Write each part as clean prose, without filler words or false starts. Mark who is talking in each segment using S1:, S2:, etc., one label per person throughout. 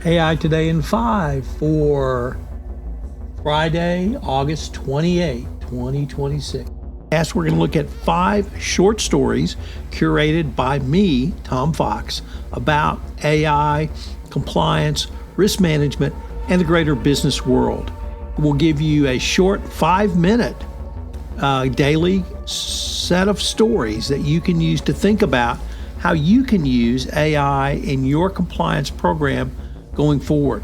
S1: AI Today in 5 for Friday, August 28, 2026. We're going to look at 5 short stories curated by me, Tom Fox, about AI, compliance, risk management, and the greater business world. We'll give you a short 5-minute daily set of stories that you can use to think about how you can use AI in your compliance program going forward.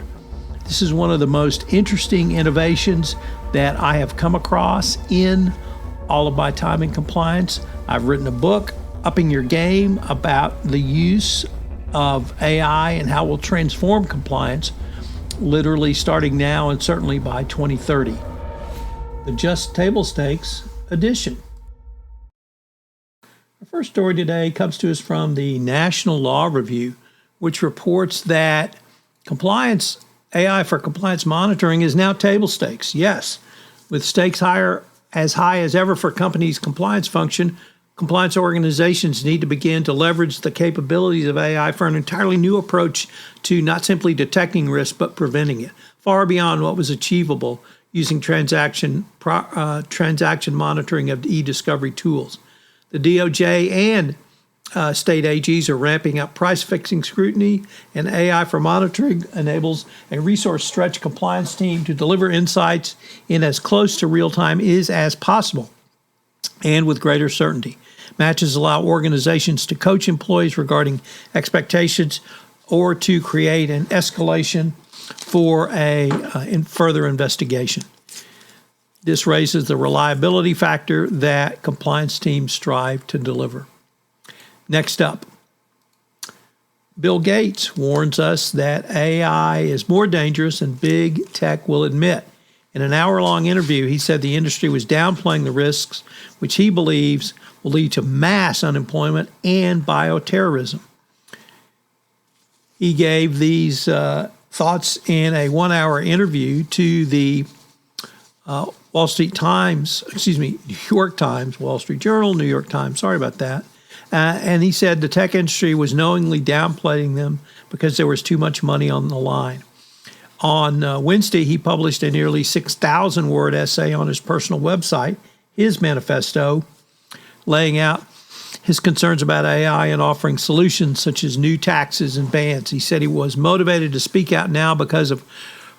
S1: This is one of the most interesting innovations that I have come across in all of my time in compliance. I've written a book, Upping Your Game, about the use of AI and how it will transform compliance, literally starting now and certainly by 2030. The Just Table Stakes edition. Our first story today comes to us from the National Law Review, which reports that AI for compliance monitoring is now table stakes. Yes, with stakes as high as ever for companies' compliance function, compliance organizations need to begin to leverage the capabilities of AI for an entirely new approach to not simply detecting risk, but preventing it, far beyond what was achievable using transaction monitoring of e-discovery tools. The DOJ and state AGs are ramping up price-fixing scrutiny, and AI for monitoring enables a resource-stretched compliance team to deliver insights in as close to real-time as possible and with greater certainty. Matches allow organizations to coach employees regarding expectations or to create an escalation for in further investigation. This raises the reliability factor that compliance teams strive to deliver. Next up, Bill Gates warns us that AI is more dangerous than big tech will admit. In an hour-long interview, he said the industry was downplaying the risks, which he believes will lead to mass unemployment and bioterrorism. He gave these thoughts in a 1-hour interview to the New York Times, Wall Street Journal, New York Times, sorry about that. And he said the tech industry was knowingly downplaying them because there was too much money on the line. On Wednesday, he published a nearly 6,000-word essay on his personal website, his manifesto, laying out his concerns about AI and offering solutions such as new taxes and bans. He said he was motivated to speak out now because of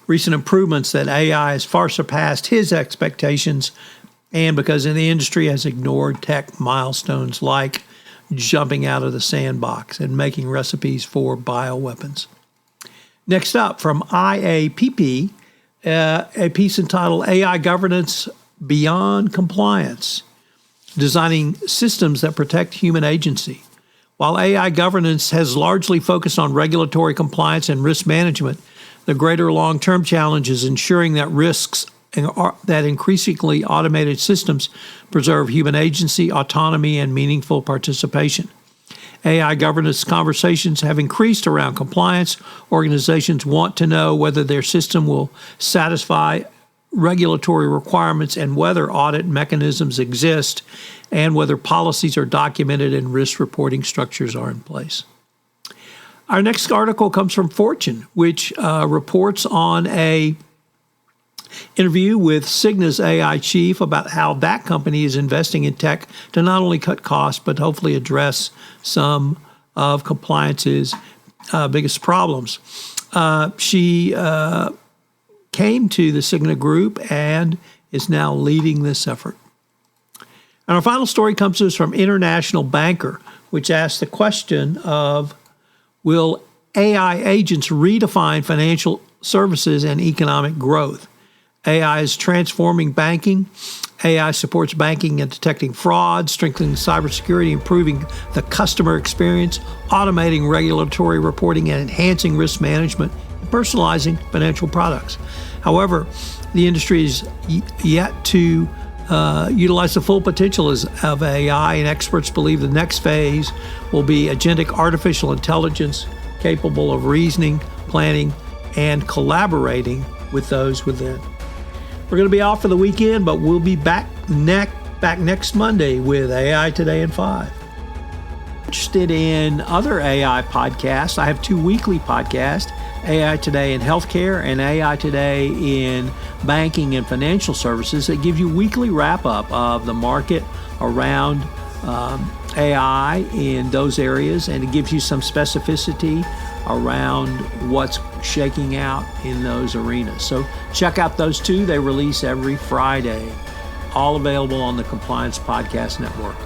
S1: recent improvements that AI has far surpassed his expectations and because the industry has ignored tech milestones like jumping out of the sandbox and making recipes for bioweapons. Next up, from IAPP, a piece entitled AI Governance Beyond Compliance, Designing Systems That Protect Human Agency. While AI governance has largely focused on regulatory compliance and risk management, the greater long-term challenge is ensuring that that increasingly automated systems preserve human agency, autonomy, and meaningful participation. AI governance conversations have increased around compliance. Organizations want to know whether their system will satisfy regulatory requirements and whether audit mechanisms exist and whether policies are documented and risk reporting structures are in place. Our next article comes from Fortune, which reports on a interview with Cigna's AI chief about how that company is investing in tech to not only cut costs, but hopefully address some of compliance's biggest problems. She came to the Cigna Group and is now leading this effort. And our final story comes to us from International Banker, which asks the question of, will AI agents redefine financial services and economic growth? AI is transforming banking. AI supports banking and detecting fraud, strengthening cybersecurity, improving the customer experience, automating regulatory reporting, and enhancing risk management, and personalizing financial products. However, the industry is yet to utilize the full potential of AI, and experts believe the next phase will be agentic artificial intelligence capable of reasoning, planning, and collaborating with those within. We're going to be off for the weekend, but we'll be back next Monday with AI Today in 5. Interested in other AI podcasts? I have 2 weekly podcasts. AI Today in healthcare and AI Today in banking and financial services that give you weekly wrap-up of the market around AI in those areas, and it gives you some specificity around what's shaking out in those arenas. So check out those two. They release every Friday, all available on the Compliance Podcast Network.